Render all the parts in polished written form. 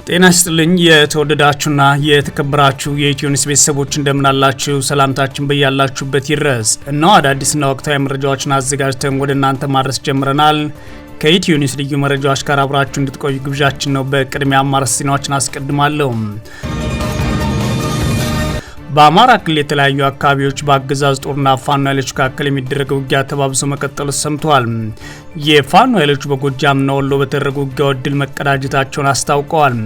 ጤና ይስጥልኝ የተወደዳችሁና የተከበራችሁ የኢትዮኒውስ ቤተሰቦች እንደምን አላችሁ? ሰላምታችን በያላችሁበት ይድረስ። እነሆ አዳዲስና ወቅታዊ መረጃዎችን አዘጋጅተን ወደ እናንተ ማድረስ ጀምረናል። ከኢትዮኒውስ ልዩ መረጃዎች ጋር አብራችሁ እንድትቆዩ ግብዣችን ነው። በቅድሚያ አማርስ ዜናዎችን አስቀድማለሁ። በአማራ ክልል የተለያዩ አካባቢዎች በአገዛዝ ጦርና ፋኖ ኃይሎች መካከል የሚደረገው ውጊያ ተባብሶ መቀጠሉ ሰምተዋል። የፋኖ ኃይሎች በጎጃምና ወሎ በተደረጉ ውጊያዎች ድል መቀዳጀታቸውን አስታውቀዋል።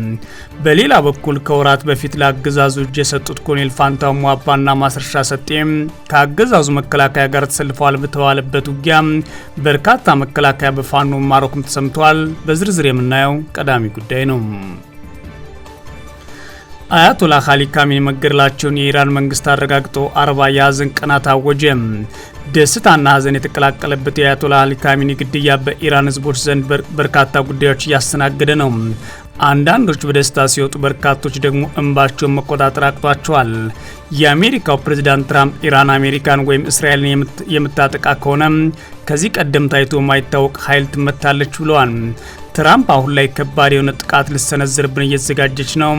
በሌላ በኩል ከወራት በፊት ለአገዛዙ እጅ የሰጡት ኮሎኔል ፋንታው ሟባና ማስረሻ ሰጤም ከአገዛዙ መከላከያ ጋር ተሰልፈዋል በተባለበት ውጊያ በርካታ መከላከያ በፋኖ ማረኩም ተሰምተዋል። በዝርዝር የምናየው ቀዳሚ ጉዳይ ነው። አያቶላህ አሊ ካሚኒ መገደላቸውን የኢራን መንግስት አረጋግጦ 40 የሀዘን ቀናት አወጀ። ደስታና ሀዘን የተቀላቀለበት የአያቶላህ አሊ ካሚኒ ግድያ በኢራን ህዝቦች ዘንድ በርካታ ጉዳዮች እያስተናገደ ነው። አንዳንዶች በደስታ ሲወጡ፣ በርካቶች ደግሞ እንባቸውን መቆጣጠር አቅቷቸዋል። የአሜሪካው ፕሬዝዳንት ትራምፕ ኢራን አሜሪካን ወይም እስራኤልን የምታጠቃ ከሆነ ከዚህ ቀደም ታይቶ የማይታወቅ ኃይል ትመታለች ብለዋል። ትራምፕ አሁን ላይ ከባድ የሆነ ጥቃት ልሰነዝርብን እየተዘጋጀች ነው፣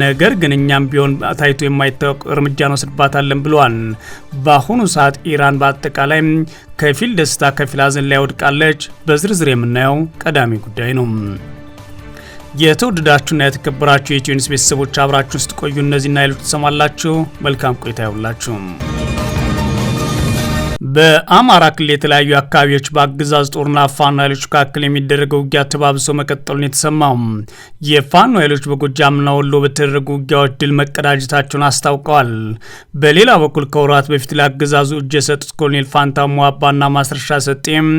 ነገር ግን እኛም ቢሆን ታይቶ የማይታወቅ እርምጃ እንወስድባታለን ብለዋል። በአሁኑ ሰዓት ኢራን በአጠቃላይ ከፊል ደስታ ከፊል ሀዘን ላይ ወድቃለች። በዝርዝር የምናየው ቀዳሚ ጉዳይ ነው። የተወደዳችሁና የተከበራችሁ የኢትዮኒውስ ቤተሰቦች አብራችሁ ውስጥ ቆዩ። እነዚህና ሌሎች ትሰማላችሁ። መልካም ቆይታ ይሁንላችሁ። በአማራ ክልል የተለያዩ አካባቢዎች በአገዛዝ ጦርና ፋኖ ኃይሎች መካከል የሚደረገው ውጊያ ተባብሶ መቀጠሉን የተሰማው የፋኖ ኃይሎች በጎጃምና ወሎ በተደረጉ ውጊያዎች ድል መቀዳጀታቸውን አስታውቀዋል። በሌላ በኩል ከወራት በፊት ለአገዛዙ እጅ የሰጡት ኮሎኔል ፋንታው ሟባና ማስረሻ ሰጤም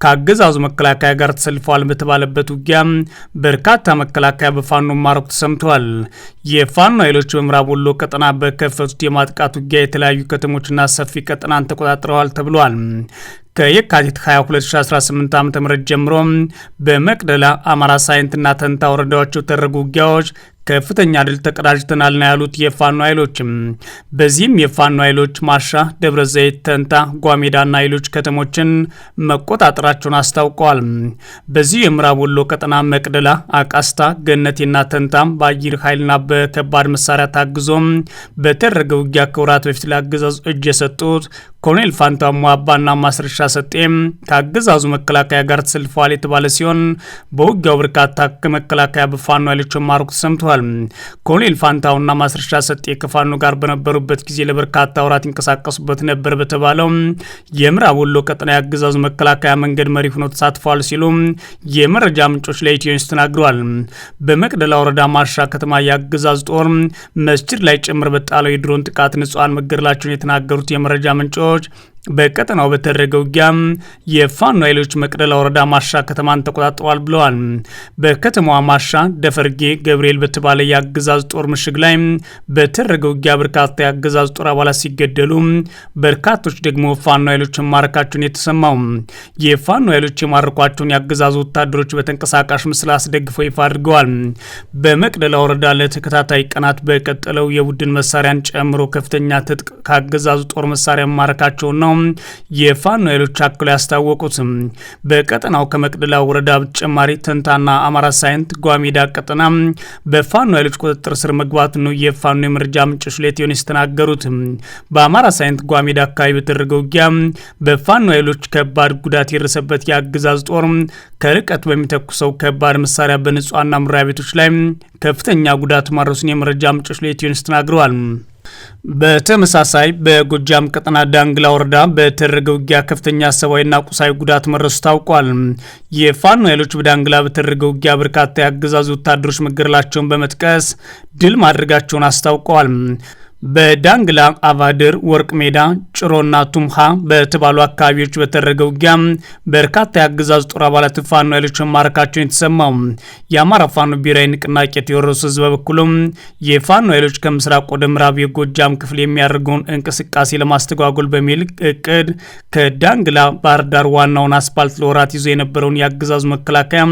ከአገዛዙ መከላከያ ጋር ተሰልፈዋል በተባለበት ውጊያ በርካታ መከላከያ በፋኖ ማረኩ ተሰምተዋል። የፋኖ ኃይሎች በምዕራብ ወሎ ቀጠና በከፈቱት የማጥቃት ውጊያ የተለያዩ ከተሞችና ሰፊ ቀጠናን ተቆጣጥረዋል ተብሏል። ከየካቲት 22 2018 ዓ.ም ጀምሮ በመቅደላ፣ አማራ ሳይንትና ተንታ ወረዳዎች የተደረጉ ውጊያዎች ከፍተኛ ድል ተቀዳጅተናል ነው ያሉት የፋኖ ኃይሎችም። በዚህም የፋኖ ኃይሎች ማሻ፣ ደብረ ዘይት፣ ተንታ፣ ጓሜዳና ሌሎች ከተሞችን መቆጣጠራቸውን አስታውቀዋል። በዚህ የምዕራብ ወሎ ቀጠና መቅደላ፣ አቃስታ፣ ገነቴና ተንታም በአየር ኃይልና በከባድ መሳሪያ ታግዞ በተደረገ ውጊያ ከወራት በፊት ለአገዛዙ እጅ የሰጡት ኮሎኔል ፋንታው ሟባና ማስረሻ ሰጤም ከአገዛዙ መከላከያ ጋር ተሰልፈዋል የተባለ ሲሆን በውጊያው በርካታ መከላከያ በፋኖ ኃይሎች ማረኩ ተሰምተዋል። ኮሎኔል ፋንታውና ማስረሻ ሰጤ ከፋኖ ጋር በነበሩበት ጊዜ ለበርካታ ወራት ይንቀሳቀሱበት ነበር በተባለው የምዕራብ ወሎ ቀጠና የአገዛዙ መከላከያ መንገድ መሪ ሆነው ተሳትፈዋል ሲሉ የመረጃ ምንጮች ለኢትዮኒውስ ተናግረዋል። በመቅደላ ወረዳ ማሻ ከተማ የአገዛዙ ጦር መስጂድ ላይ ጭምር በጣለው የድሮን ጥቃት ንጹሃን መገደላቸውን የተናገሩት የመረጃ ምንጮች በቀጠናው በተደረገ ውጊያ የፋኖ ኃይሎች መቅደላ ወረዳ ማሻ ከተማን ተቆጣጥረዋል ብለዋል። በከተማዋ ማሻ ደፈርጌ ገብርኤል በተባለ የአገዛዝ ጦር ምሽግ ላይ በተደረገ ውጊያ በርካታ የአገዛዝ ጦር አባላት ሲገደሉ፣ በርካቶች ደግሞ ፋኖ ኃይሎችን ማረካቸውን የተሰማው የፋኖ ኃይሎች የማረኳቸውን የአገዛዙ ወታደሮች በተንቀሳቃሽ ምስል አስደግፈው ይፋ አድርገዋል። በመቅደላ ወረዳ ለተከታታይ ቀናት በቀጠለው የቡድን መሳሪያን ጨምሮ ከፍተኛ ትጥቅ ከአገዛዙ ጦር መሳሪያ ማረካቸውን ነው የፋኖ ኃይሎች አክለው ያስታወቁት። በቀጠናው ከመቅደላ ወረዳ በተጨማሪ ተንታና አማራ ሳይንት ጓሜዳ ቀጠና በፋኖ ኃይሎች ቁጥጥር ስር መግባት ነው የፋኖ የመረጃ ምንጮች ለኢትዮኒውስ ተናገሩት። በአማራ ሳይንት ጓሜዳ አካባቢ በተደረገው ውጊያ በፋኖ ኃይሎች ከባድ ጉዳት የደረሰበት የአገዛዝ ጦር ከርቀት በሚተኩሰው ከባድ መሳሪያ በንጹሃን መኖሪያ ቤቶች ላይ ከፍተኛ ጉዳት ማድረሱን የመረጃ ምንጮች ለኢትዮኒውስ ተናግረዋል። በተመሳሳይ በጎጃም ቀጠና ዳንግላ ወረዳ በተደረገ ውጊያ ከፍተኛ ሰብአዊና ቁሳዊ ጉዳት መድረሱ ታውቋል። የፋኖ ኃይሎች በዳንግላ በተደረገ ውጊያ በርካታ የአገዛዙ ወታደሮች መገደላቸውን በመጥቀስ ድል ማድረጋቸውን አስታውቀዋል። በዳንግላ አቫድር፣ ወርቅ ሜዳ፣ ጭሮና ቱምሃ በተባሉ አካባቢዎች በተደረገ ውጊያ በርካታ የአገዛዙ ጦር አባላት ፋኖ ኃይሎች ማረካቸውን የተሰማው የአማራ ፋኖ ብሔራዊ ንቅናቄ ቴዎድሮስ ህዝብ በበኩሉም የፋኖ ኃይሎች ከምስራቅ ወደ ምዕራብ የጎጃም ክፍል የሚያደርገውን እንቅስቃሴ ለማስተጓጎል በሚል እቅድ ከዳንግላ ባህር ዳር ዋናውን አስፓልት ለወራት ይዞ የነበረውን የአገዛዙ መከላከያ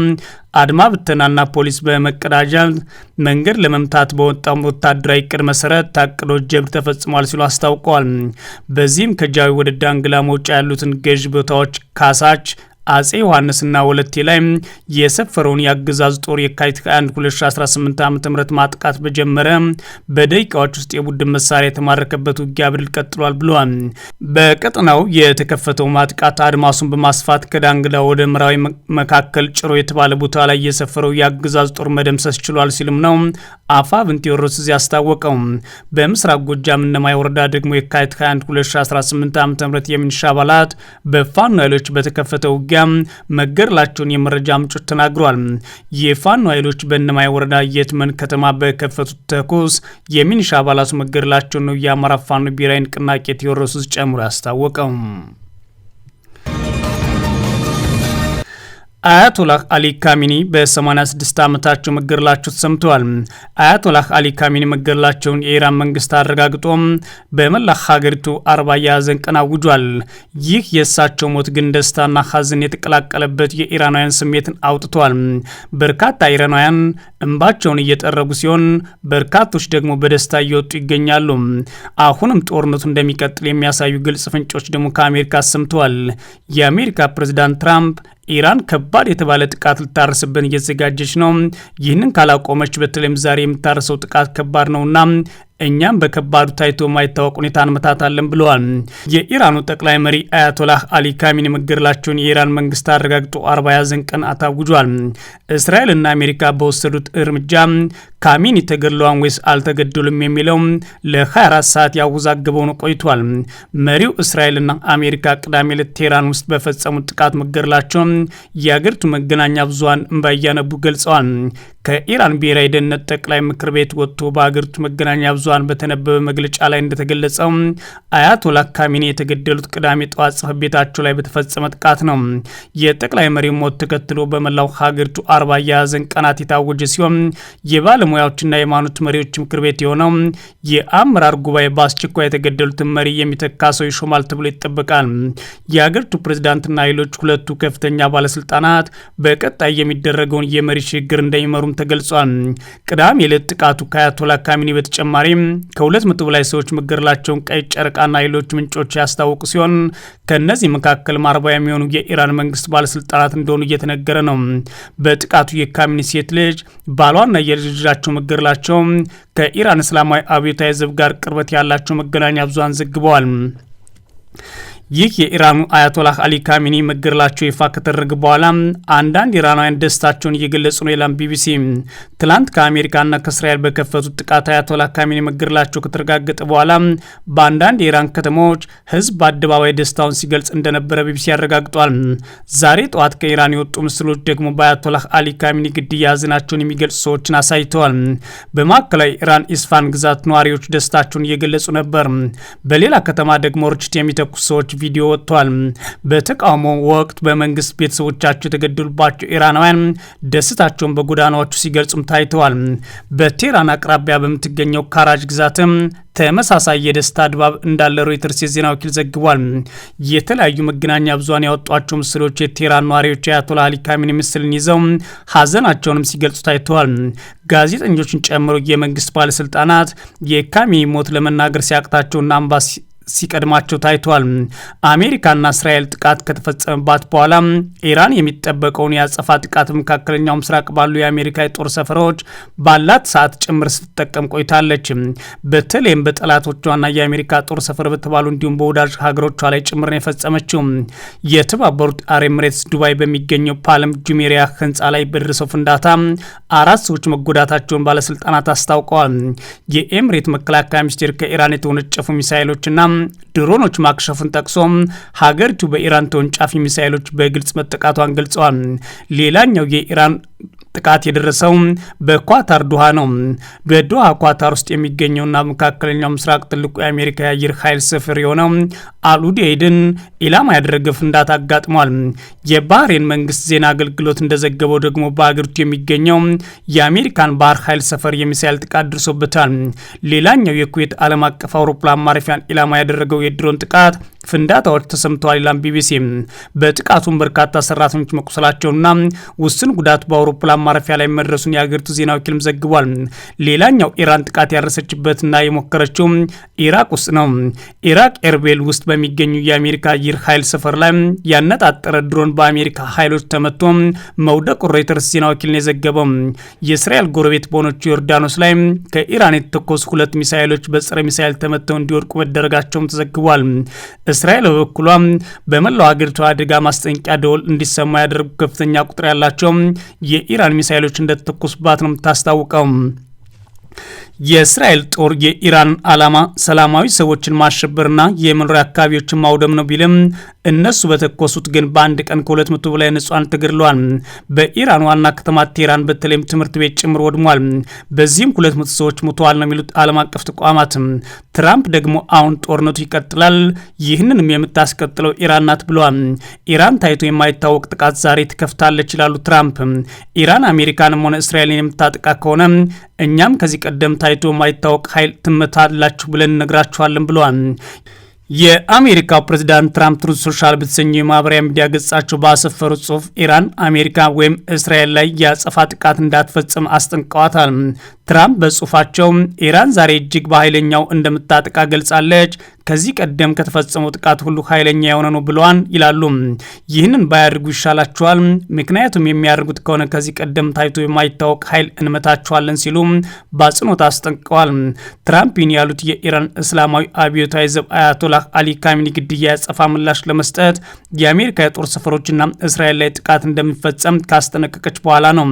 አድማ ብተናና ፖሊስ በመቀዳጃት መንገድ ለመምታት በወጣው ወታደራዊ እቅድ መሰረት ታቅዶ ጀብድ ተፈጽሟል ሲሉ አስታውቀዋል። በዚህም ከጃዊ ወደ ዳንግላ መውጫ ያሉትን ገዥ ቦታዎች ካሳች፣ አጼ ዮሐንስና ወለቴ ላይ የሰፈረውን የአገዛዝ ጦር የካቲት 21 2018 ዓ.ም ማጥቃት በጀመረ በደቂቃዎች ውስጥ የቡድን መሳሪያ የተማረከበት ውጊያ በድል ቀጥሏል ብለዋል። በቀጠናው የተከፈተው ማጥቃት አድማሱን በማስፋት ከዳንግላ ወደ ምዕራዊ መካከል ጭሮ የተባለ ቦታ ላይ የሰፈረው የአገዛዝ ጦር መደምሰስ ችሏል ሲልም ነው አፋብኃኝ ቴዎድሮስ ያስታወቀው። በምስራቅ ጎጃም እነማይ ወረዳ ደግሞ የካቲት 21 2018 ዓ.ም የሚኒሻ አባላት በፋኖ ኃይሎች በተከፈተው ውጊያ መገደላቸውን የመረጃ ምንጮች ተናግረዋል። የፋኖ ኃይሎች በእነማይ ወረዳ የትመን ከተማ በከፈቱት ተኩስ የሚኒሻ አባላቱ መገደላቸውን ነው የአማራ ፋኖ ብሔራዊ ንቅናቄ ቴዎድሮስ ጨምሮ ያስታወቀው። አያቶላህ አሊ ካሚኒ በ86 ዓመታቸው መገደላቸው ተሰምተዋል። አያቶላህ አሊ ካሚኒ መገደላቸውን የኢራን መንግስት አረጋግጦ በመላ ሀገሪቱ 40 የሐዘን ቀን አውጇል። ይህ የእሳቸው ሞት ግን ደስታና ሐዘን የተቀላቀለበት የኢራናውያን ስሜትን አውጥቷል። በርካታ ኢራናውያን እንባቸውን እየጠረጉ ሲሆን፣ በርካቶች ደግሞ በደስታ እየወጡ ይገኛሉ። አሁንም ጦርነቱ እንደሚቀጥል የሚያሳዩ ግልጽ ፍንጮች ደግሞ ከአሜሪካ ሰምተዋል። የአሜሪካ ፕሬዝዳንት ትራምፕ ኢራን ከባድ የተባለ ጥቃት ልታርስብን እየተዘጋጀች ነው፣ ይህንን ካላቆመች በተለይም ዛሬ የምታርሰው ጥቃት ከባድ ነውና እኛም በከባዱ ታይቶ ማይታወቅ ሁኔታ እንመታታለን ብለዋል። የኢራኑ ጠቅላይ መሪ አያቶላህ አሊ ካሚኒ መገደላቸውን የኢራን መንግስት አረጋግጦ 40 የሐዘን ቀን አታውጇል። እስራኤልና አሜሪካ በወሰዱት እርምጃ ካሚኒ ተገድለዋል ወይስ አልተገደሉም የሚለው ለ24 ሰዓት ያወዛገበው ነው ቆይቷል። መሪው እስራኤልና አሜሪካ ቅዳሜ ዕለት ቴህራን ውስጥ በፈጸሙት ጥቃት መገደላቸውን የአገሪቱ መገናኛ ብዙሃን እንባ እያነቡ ገልጸዋል። ከኢራን ብሔራዊ ደህንነት ጠቅላይ ምክር ቤት ወጥቶ በአገሪቱ መገናኛ ብዙሃን በተነበበ መግለጫ ላይ እንደተገለጸው አያቶላህ ካሚኒ የተገደሉት ቅዳሜ ጠዋት ጽሕፈት ቤታቸው ላይ በተፈጸመ ጥቃት ነው። የጠቅላይ መሪው ሞት ተከትሎ በመላው ሀገሪቱ 40 የሐዘን ቀናት የታወጀ ሲሆን የባለሙያዎችና የሃይማኖት መሪዎች ምክር ቤት የሆነው የአመራር ጉባኤ በአስቸኳይ የተገደሉትን መሪ የሚተካ ሰው ይሾማል ተብሎ ይጠበቃል። የአገሪቱ ፕሬዝዳንትና ሌሎች ሁለቱ ከፍተኛ ባለስልጣናት በቀጣይ የሚደረገውን የመሪ ሽግግር እንደሚመሩም ተገልጿል። ቅዳሜ ዕለት ጥቃቱ ከአያቶላህ ካሚኒ በተጨማሪ ከ200 በላይ ሰዎች መገደላቸውን ቀይ ጨረቃና ሌሎች ምንጮች ያስታወቁ ሲሆን ከነዚህ መካከል 40 የሚሆኑ የኢራን መንግስት ባለስልጣናት እንደሆኑ እየተነገረ ነው። በጥቃቱ የካሚኒ ሴት ልጅ ባሏና የልጅ ልጃቸው መገደላቸው ከኢራን እስላማዊ አብዮታዊ ዘብ ጋር ቅርበት ያላቸው መገናኛ ብዙሃን ዘግበዋል። ይህ የኢራኑ አያቶላህ አሊ ካሚኒ መገደላቸው ይፋ ከተደረገ በኋላ አንዳንድ ኢራናውያን ደስታቸውን እየገለጹ ነው ይላል ቢቢሲ። ትላንት ከአሜሪካና ከእስራኤል በከፈቱት ጥቃት አያቶላህ ካሚኒ መገደላቸው ከተረጋገጠ በኋላ በአንዳንድ የኢራን ከተሞች ህዝብ በአደባባይ ደስታውን ሲገልጽ እንደነበረ ቢቢሲ ያረጋግጧል። ዛሬ ጠዋት ከኢራን የወጡ ምስሎች ደግሞ በአያቶላህ አሊ ካሚኒ ግድያ ሐዘናቸውን የሚገልጹ ሰዎችን አሳይተዋል። በማዕከላዊ ኢራን ኢስፋን ግዛት ነዋሪዎች ደስታቸውን እየገለጹ ነበር። በሌላ ከተማ ደግሞ ርችት የሚተኩስ ሰዎች ቪዲዮ ወጥቷል። በተቃውሞ ወቅት በመንግስት ቤተሰቦቻቸው የተገደሉባቸው ኢራናውያን ደስታቸውን በጎዳናዎቹ ሲገልጹም ታይተዋል። በቴህራን አቅራቢያ በምትገኘው ካራጅ ግዛትም ተመሳሳይ የደስታ ድባብ እንዳለ ሮይተርስ የዜና ወኪል ዘግቧል። የተለያዩ መገናኛ ብዙሃን ያወጧቸው ምስሎች የቴህራን ነዋሪዎች የአያቶላህ አሊ ካሚኒ ምስልን ይዘው ሀዘናቸውንም ሲገልጹ ታይተዋል። ጋዜጠኞችን ጨምሮ የመንግስት ባለስልጣናት የካሚኒ ሞት ለመናገር ሲያቅታቸውና አምባሲ ሲቀድማቸው ታይቷል። አሜሪካና እስራኤል ጥቃት ከተፈጸመባት በኋላ ኢራን የሚጠበቀውን ያጸፋ ጥቃት በመካከለኛው ምስራቅ ባሉ የአሜሪካ የጦር ሰፈሮች ባላት ሰዓት ጭምር ስትጠቀም ቆይታለች። በተለይም በጠላቶቿና የአሜሪካ ጦር ሰፈር በተባሉ እንዲሁም በወዳጅ ሀገሮቿ ላይ ጭምር ነው የፈጸመችው። የተባበሩት አረብ ኤሚሬትስ ዱባይ በሚገኘው ፓለም ጁሜሪያ ህንፃ ላይ በደረሰው ፍንዳታ 4 ሰዎች መጎዳታቸውን ባለስልጣናት አስታውቀዋል። የኤሚሬት መከላከያ ሚኒስቴር ከኢራን የተወነጨፉ ሚሳይሎችና ድሮኖች ማክሸፉን ጠቅሶ ሀገሪቱ በኢራን ተወንጫፊ ሚሳይሎች በግልጽ መጠቃቷን ገልጸዋል። ሌላኛው የኢራን ጥቃት የደረሰው በኳታር ዶሃ ነው። በዶሃ ኳታር ውስጥ የሚገኘውና መካከለኛው ምስራቅ ትልቁ የአሜሪካ የአየር ኃይል ሰፈር የሆነው አልኡዴይድን ኢላማ ያደረገ ፍንዳታ አጋጥሟል። የባህሬን መንግስት ዜና አገልግሎት እንደዘገበው ደግሞ በአገሪቱ የሚገኘው የአሜሪካን ባህር ኃይል ሰፈር የሚሳይል ጥቃት ደርሶበታል። ሌላኛው የኩዌት ዓለም አቀፍ አውሮፕላን ማረፊያን ኢላማ ያደረገው የድሮን ጥቃት ፍንዳታዎች ተሰምተዋል ይላል ቢቢሲ። በጥቃቱም በርካታ ሰራተኞች መቁሰላቸውና ውስን ጉዳት በአውሮፕላን አውሮፕላን ማረፊያ ላይ መድረሱን የሀገሪቱ ዜና ወኪልም ዘግቧል። ሌላኛው ኢራን ጥቃት ያደረሰችበትና የሞከረችው ኢራቅ ውስጥ ነው። ኢራቅ ኤርቤል ውስጥ በሚገኙ የአሜሪካ አየር ኃይል ሰፈር ላይ ያነጣጠረ ድሮን በአሜሪካ ኃይሎች ተመቶ መውደቁ ሮይተርስ ዜና ወኪል ነው የዘገበው። የእስራኤል ጎረቤት በሆነችው ዮርዳኖስ ላይ ከኢራን የተተኮሱ 2 ሚሳኤሎች በጸረ ሚሳኤል ተመተው እንዲወድቁ መደረጋቸውም ተዘግቧል። እስራኤል በበኩሏ በመላው ሀገሪቱ አደጋ ማስጠንቀቂያ ደወል እንዲሰማ ያደረጉ ከፍተኛ ቁጥር ያላቸው የኢራን ሚሳኤሎች እንደተተኮሱባት ነው የምታስታውቀው። የእስራኤል ጦር የኢራን ዓላማ ሰላማዊ ሰዎችን ማሸበርና የመኖሪያ አካባቢዎችን ማውደም ነው ቢልም እነሱ በተኮሱት ግን በአንድ ቀን ከ200 በላይ ንጹሃን ተገድለዋል። በኢራን ዋና ከተማ ቴህራን በተለይም ትምህርት ቤት ጭምር ወድሟል። በዚህም 200 ሰዎች ሞተዋል ነው የሚሉት ዓለም አቀፍ ተቋማት። ትራምፕ ደግሞ አሁን ጦርነቱ ይቀጥላል፣ ይህንንም የምታስቀጥለው ኢራን ናት ብለዋል። ኢራን ታይቶ የማይታወቅ ጥቃት ዛሬ ትከፍታለች ይላሉ ትራምፕ። ኢራን አሜሪካንም ሆነ እስራኤልን የምታጠቃ ከሆነ እኛም ከዚህ ቀደም ታይቶ የማይታወቅ ኃይል ትመታላችሁ ብለን እነግራችኋለን ብለዋል። የአሜሪካው ፕሬዝዳንት ትራምፕ ትሩዝ ሶሻል በተሰኘው የማህበራዊ ሚዲያ ገጻቸው ባሰፈሩት ጽሁፍ ኢራን አሜሪካ ወይም እስራኤል ላይ የአጸፋ ጥቃት እንዳትፈጽም አስጠንቅቀዋታል። ትራምፕ በጽሁፋቸው ኢራን ዛሬ እጅግ በኃይለኛው እንደምታጠቃ ገልጻለች፣ ከዚህ ቀደም ከተፈጸመው ጥቃት ሁሉ ኃይለኛ የሆነ ነው ብለዋል ይላሉ። ይህንን ባያደርጉ ይሻላቸዋል፣ ምክንያቱም የሚያደርጉት ከሆነ ከዚህ ቀደም ታይቶ የማይታወቅ ኃይል እንመታቸዋለን ሲሉ በአጽንኦት አስጠንቅቀዋል። ትራምፕን ያሉት የኢራን እስላማዊ አብዮታዊ ዘብ አያቶላህ አሊ ካሚኒ ግድያ ያጸፋ ምላሽ ለመስጠት የአሜሪካ የጦር ሰፈሮችና እስራኤል ላይ ጥቃት እንደሚፈጸም ካስጠነቀቀች በኋላ ነው።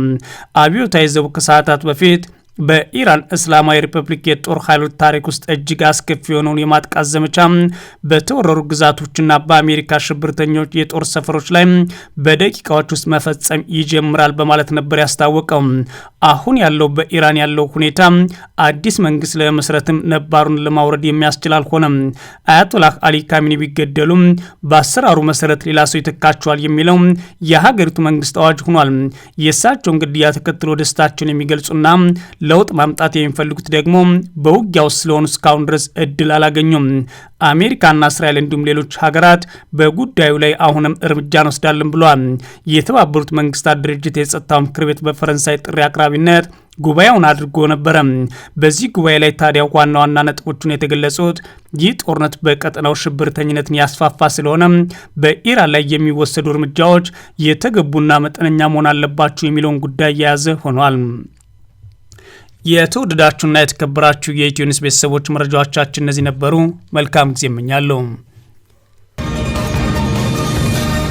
አብዮታዊ ዘቡ ከሰዓታት በፊት በኢራን እስላማዊ ሪፐብሊክ የጦር ኃይሎች ታሪክ ውስጥ እጅግ አስከፊ የሆነውን የማጥቃት ዘመቻ በተወረሩ ግዛቶችና በአሜሪካ ሽብርተኞች የጦር ሰፈሮች ላይ በደቂቃዎች ውስጥ መፈጸም ይጀምራል በማለት ነበር ያስታወቀው። አሁን ያለው በኢራን ያለው ሁኔታ አዲስ መንግስት ለመስረትም ነባሩን ለማውረድ የሚያስችል አልሆነም። አያቶላህ አሊ ካሚኒ ቢገደሉም በአሰራሩ መሰረት ሌላ ሰው ይተካቸዋል የሚለው የሀገሪቱ መንግስት አዋጅ ሆኗል። የእሳቸውን ግድያ ተከትሎ ደስታቸውን የሚገልጹና ለውጥ ማምጣት የሚፈልጉት ደግሞ በውጊያው ስለሆኑ እስካሁን ድረስ እድል አላገኙም። አሜሪካና እስራኤል እንዲሁም ሌሎች ሀገራት በጉዳዩ ላይ አሁንም እርምጃ እንወስዳለን ብለዋል። የተባበሩት መንግስታት ድርጅት የጸጥታው ምክር ቤት በፈረንሳይ ጥሪ አቅራቢነት ጉባኤውን አድርጎ ነበረ። በዚህ ጉባኤ ላይ ታዲያ ዋና ዋና ነጥቦቹን የተገለጹት ይህ ጦርነት በቀጠናው ሽብርተኝነትን ያስፋፋ ስለሆነ በኢራን ላይ የሚወሰዱ እርምጃዎች የተገቡና መጠነኛ መሆን አለባቸው የሚለውን ጉዳይ የያዘ ሆኗል። የተወደዳችሁና የተከበራችሁ የኢትዮ ኒውስ ቤተሰቦች መረጃዎቻችን እነዚህ ነበሩ። መልካም ጊዜ እመኛለሁ።